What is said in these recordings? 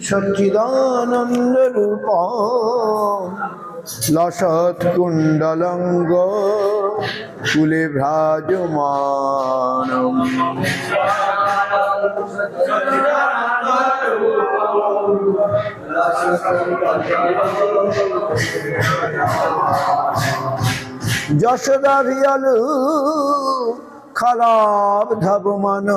সচ্চিদানন্দ রূপ লসৎ কুণ্ডলঙ্গ কুলে ভ্রাজমান যশোদা ভিয়ালু খালাব ধাবমান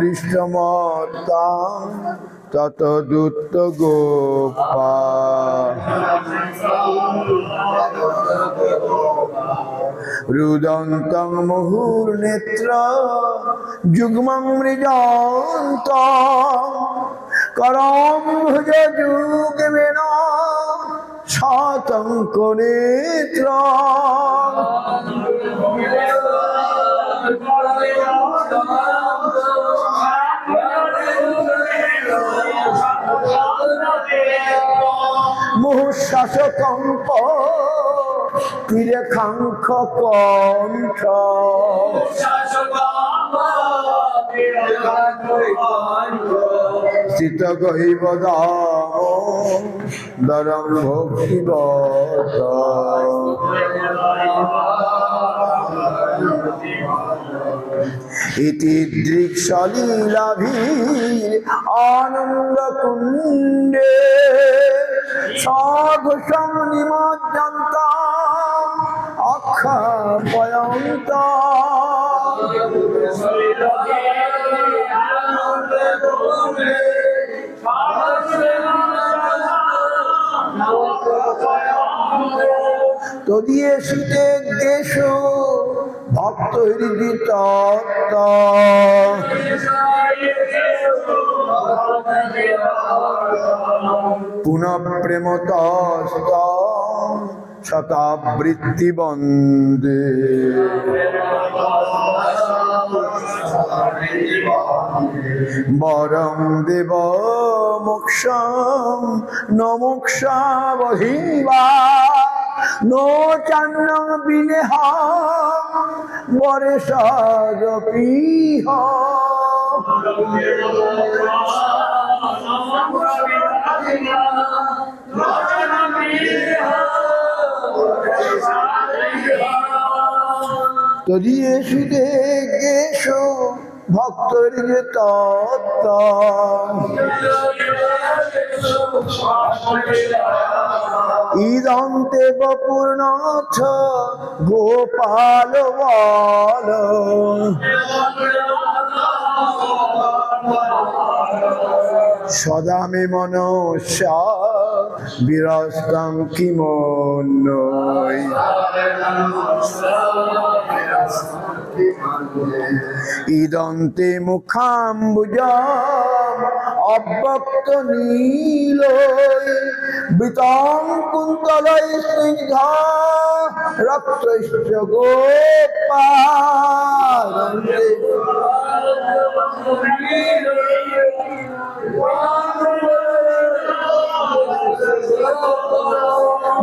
পরামৃষ্টমতা তত দূত গোপা রুদন্তং মুহুর্নেত্র যুগ্মং মৃজন্ত করম ভুজ যুগমেন শতঙ্ক নেত্র মুহুঃশ্বাসকম্প তীরেখাঙ্খ কণ্ঠ স্থিত গহীব দরম ভক্তিবত ইতি দৃক্সলীলাভীর আনন্দ কুণ্ডে সাঘোষং নিমজ্জন্তাম অক্ষাপয়ন্তাম তদীয়েষিতে দেশ ভক্ত হৃদি তত্ত্ব পুনঃ প্রেমতস্ত শতাবৃত্তি বন্দে বরং দেব মোক্ষম ন মোক্ষাবহিবা নো চান্নং বিনেহং বরেশাদপিহ তদীয়েষু দেগেষু ভক্তর যে তত্ত্ব ইদন্তে বপূর্ণাথ গোপাল বল সদা মে মনস্যা বিরস্তং কিমন্যৈ ইদন্তে মুখাম্বুজম অব্যক্ত নীলৈ বৃতং কুন্তলৈ স্নিগ্ধা রক্তৈশ্চ গোপালন্তে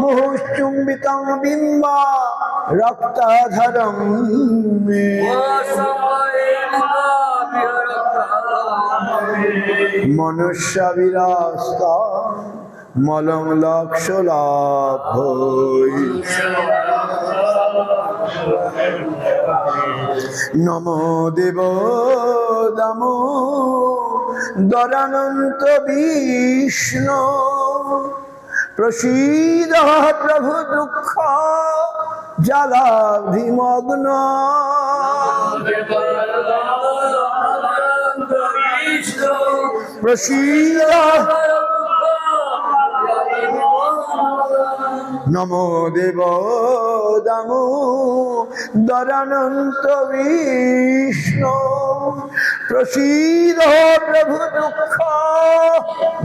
মুহুশ্চুম্বিতং বিম্বা রক্তাধরং মে মনুষ্য বিরাস্তা মলং লক্ষলাভ নমো দেব দামো দরানন্ত বিষ্ণু প্রসীদ প্রভু দুঃখ জলাধিমগ্ন প্রসীদ নমো দেব দামো দরানন্ত বিষ্ণু প্রসীদ প্রভু দুঃখ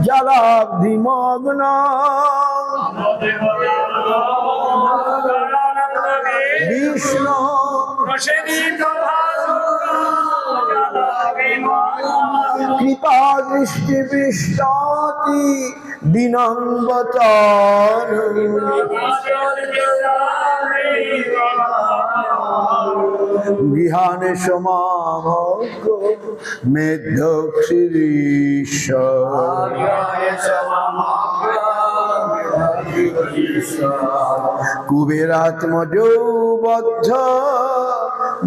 জলাধিমগ্ন বিষ্ণু কৃপা দৃষ্টি পৃষ্ঠাৎ ভক্তি দিনম্বতার গৃহানে সমামগ্র মেধ্যক শ্রীশ্বর কুবেরাত্মজৌবদ্ধ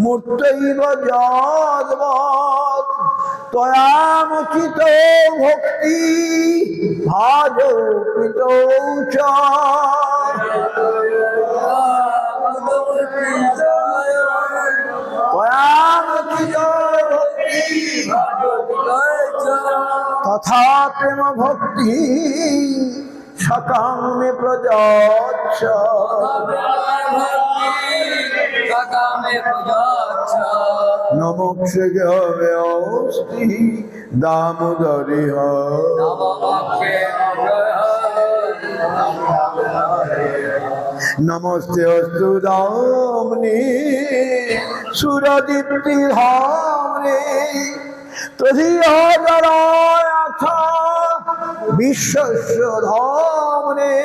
মূর্তৈব যদ্বৎ ত্বয়ামচিত ভক্তি ভাজপিত চ তথা প্রেম ভক্তি সকামে প্রযচ্ছ নমোক্ষেয়স্তি দামোদরিহ নমস্তে অস্তু দামনি সুরদীপ্তি ধামনে তধিয়াথ বিশ্বস্য ধামনে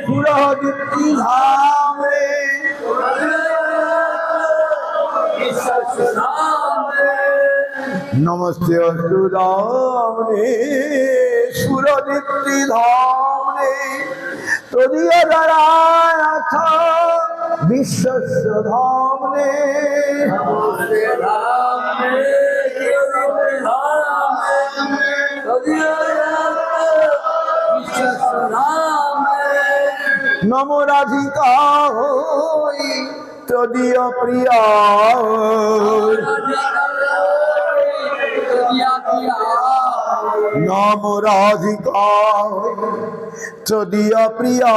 সুরদীপ্তি ধামনে নমস্তে অস্তু দামনে সুরদীপ্তি ধামনে তদীয়দরায়াথ বিশ্বস্য ধামনে নমো রাধিকা হই তদীয় প্রিয়া নমো রাধিকা তদীয় প্রিয়া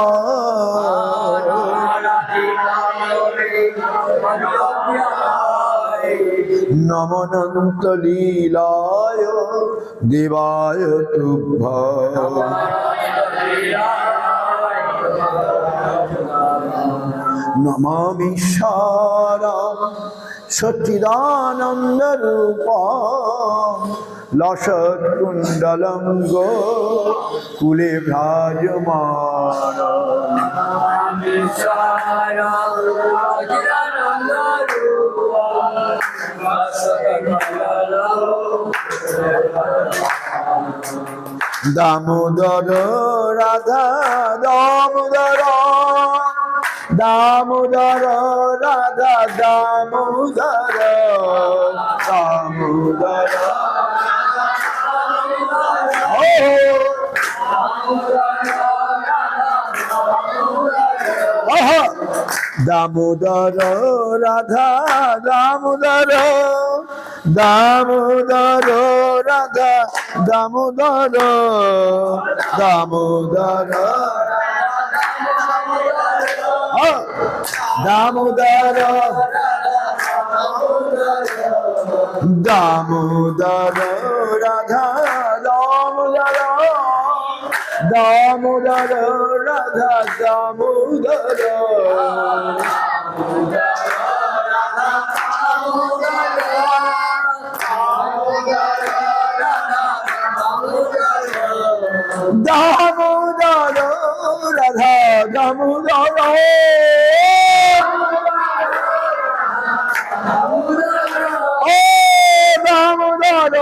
নমনন্ত লীলায় দেবায় তুভ্যং নমামি সারং সচ্চিদানন্দ রূপং লসৎকুণ্ডলং কুলে ভ্রাজমানং দামোদর রাধা দামোদর দামোদর রাধা দামোদর দামোদর দামোদর রাধা দামোদর দামোদর রাধা দামোদর দামোদর দামোদর দামোদর রাধা দামোদর দামোদর রাধা দামোদর দামোদর রাধা দামোদর ও দামোদর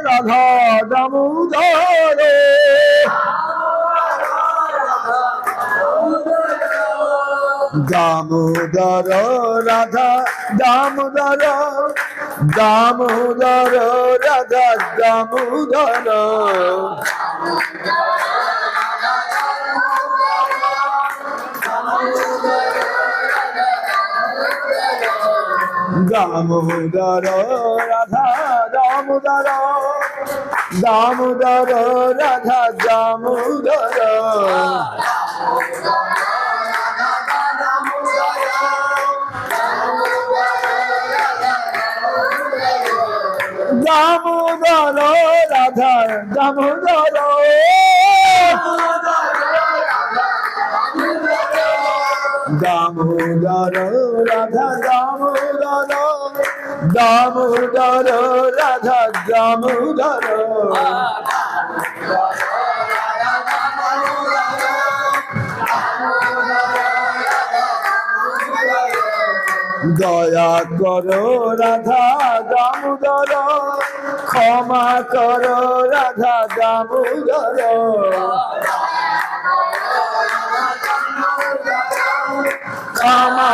রাধা দামোদর দামোদর রাধা দামোদর দামোদর রাধা দামোদর দামোদর রাধা দামোদর দামোদর রাধা দামোদর দামোদর রাধা দামোদর দামোদর রাধা দামোদর দামোদর রাধা দামোদর দয়া করো রাধা দামোদর ক্ষমা করো রাধা দামোদর ক্ষমা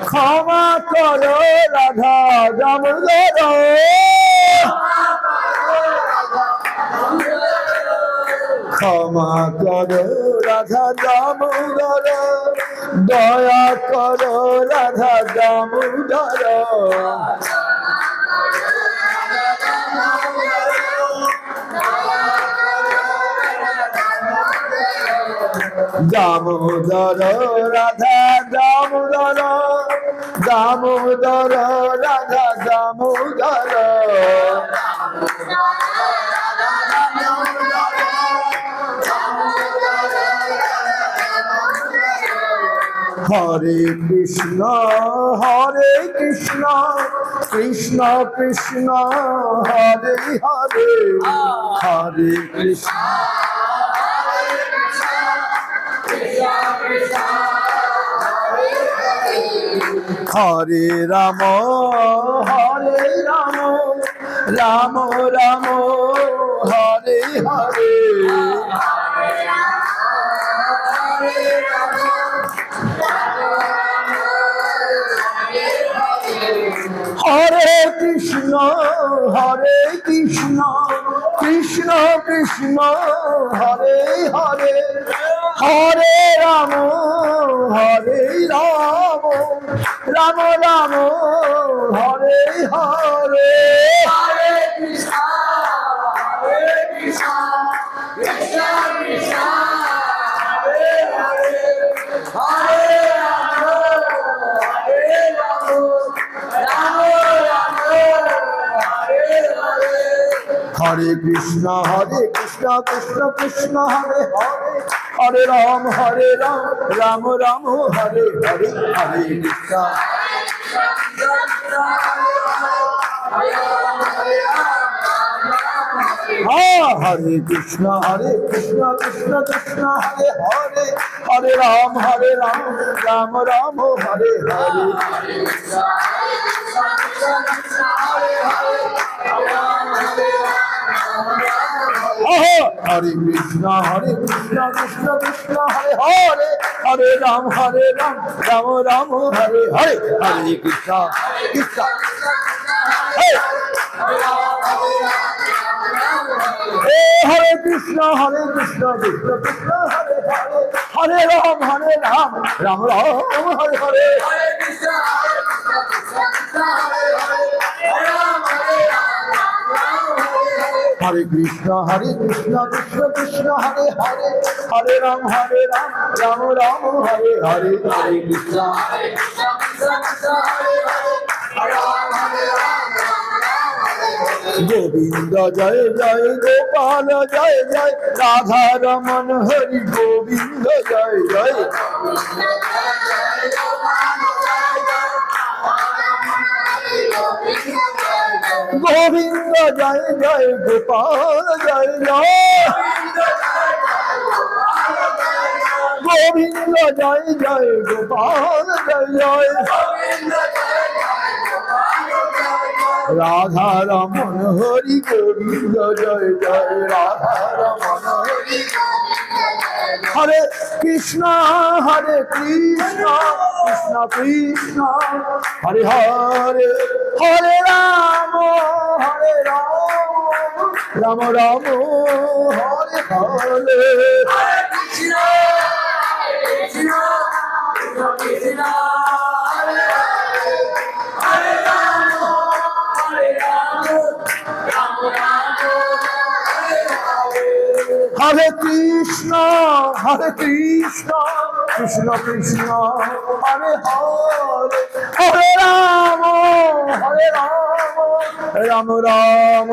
ক্ষমা করো রাধা দামোদর ক্ষমা করো রাধা দামোদর দয়া করো রাধা দামোদর দামোদর রাধা দামোদর দামোদর রাধা দামোদর হরে কৃষ্ণ কৃষ্ণ কৃষ্ণ হরে হরে হরে কৃষ্ণ হরে রাম রাম রাম হরে হরে হরে কৃষ্ণ কৃষ্ণ কৃষ্ণ হরে হরে হরে রাম রাম রাম হরে হরে হরে কৃষ্ণ কৃষ্ণ কৃষ্ণ হরে হরে হরে হরে কৃষ্ণ কৃষ্ণ কৃষ্ণ হরে হরে হরে রাম রাম রাম হরে হরে হরে কৃষ্ণ হরে কৃষ্ণ কৃষ্ণ কৃষ্ণ হরে হরে হরে রাম রাম রাম হরে হরে হরে কৃষ্ণ কৃষ্ণ কৃষ্ণ হরে হরে হরে রাম রাম রাম হরে হরে হরে কৃষ্ণ কৃষ্ণ হরে কৃষ্ণ কৃষ্ণ কৃষ্ণ হরে হরে হরে রাম রাম রাম হরে হরে হরে কৃষ্ণ কৃষ্ণ কৃষ্ণ হরে হরে হরে রাম রাম রাম হরে হরে হরে কৃষ্ণ গোবিন্দ জয় জয় গোপাল জয় জয় রাধা রমন হরি গোবিন্দ জয় জয় গোবিন্দ জয় জয় গোপাল জয় জয় গোবিন্দ জয় জয় গোপাল জয় জয় রাধা রমন হরি গোবিন্দ জয় জয় রাধা রমন হরি হরে কৃষ্ণ কৃষ্ণ কৃষ্ণ হরে হরে হরে রাম রাম রাম হরে হরে কৃষ্ণ কৃষ্ণ হরে কৃষ্ণ কৃষ্ণ কৃষ্ণ হরে হরে হরে রাম রাম রাম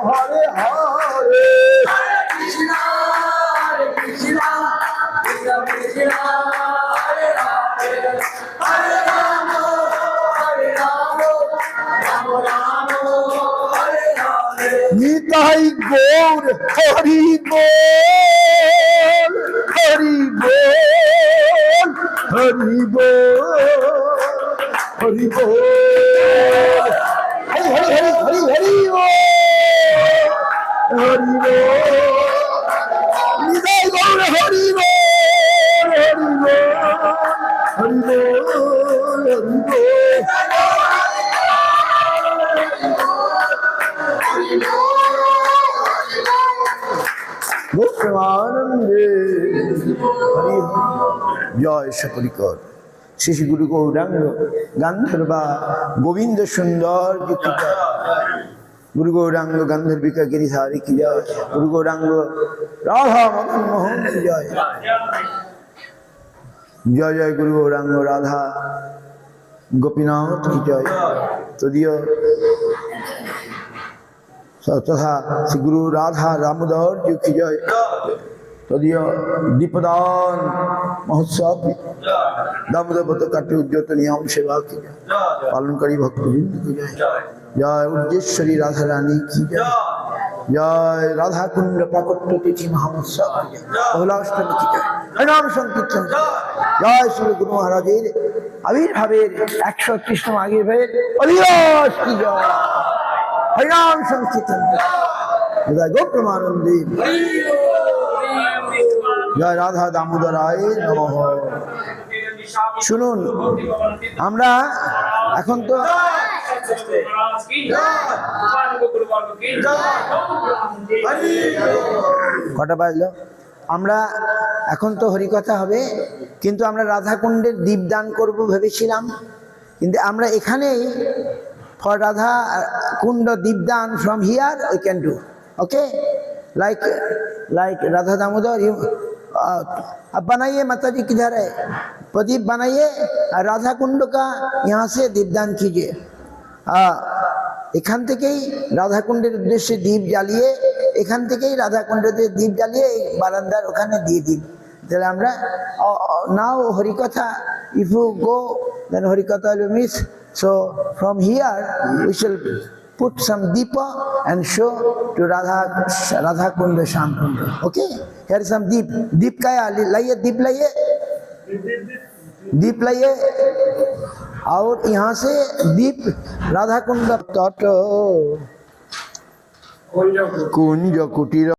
হরে হরে কৃষ্ণ কৃষ্ণ কৃষ্ণ হরে হরে হরে রাম बोल हरि बोल हरि बोल हरि बोल हरि बोल हरि हरि हरि हरि हरि बोल हरि बोल निदाय गौर हरि बोल हरि बोल हरि बोल हरि बोल प्रेमानंदे हरि जय शकरिकर श्री श्री गुरु गौरांग गांधर्वा गोविंद सुंदर की जय गुरु गौरांग गांधर्विका गिरिधारी की जय गुरु गौरांग राधा मदन मोहन की जय जय जय गुरु गौरांग राधा गोपीनाथ की जय तदीय तथा श्री गुरु राधा दामोदर जी की जय तदीय दीपदान महोत्सव दामोदर व्रत काट्य उद्यत नियम सेवा की जय पालनकारी भक्तवृंद की जय जय उज्जेश्वरी राधा रानी की जय जय राधा कुंड प्राकट्य तिथि महोत्सव की जय बहुलाष्टमी की जय हरिनाम संकीर्तन जय श्री गुरु महाराजेर आविर्भावेर 131 आविर्भावेर अलियास की जय हरिनाम संकीर्तन जय गो प्रेमानंदे जय राधा दामोदराय नमः শুনুন আমরা এখন তো কটা বাজলো আমরা এখন তো হরিকথা হবে কিন্তু আমরা রাধাকুণ্ডের দীপদান করব ভেবেছিলাম কিন্তু আমরা এখানেই for Radha Kunda Deepdan from here we can do okay like Radha Damodar you अब बनाइए माता जी किधर है प्रदीप बनाइए राधा कुंड का यहाँ से दीपदान कीजिए এখান থেকেই রাধা কুণ্ডের উদ্দেশ্যে দীপ জ্বালিয়ে এখান থেকেই রাধা কুণ্ডতে দীপ জ্বালিয়ে বারান্দার ওখানে দিয়ে দিন তাহলে আমরা নাও হরিকথা if you go then হরিকথা will miss so from here we shall put some deepa and show to Radha Kunda Sham Kunda okay here is some deep kaya लाइए दीप लाइए और यहाँ से दीप राधा कुंड तट कुंज कुटीर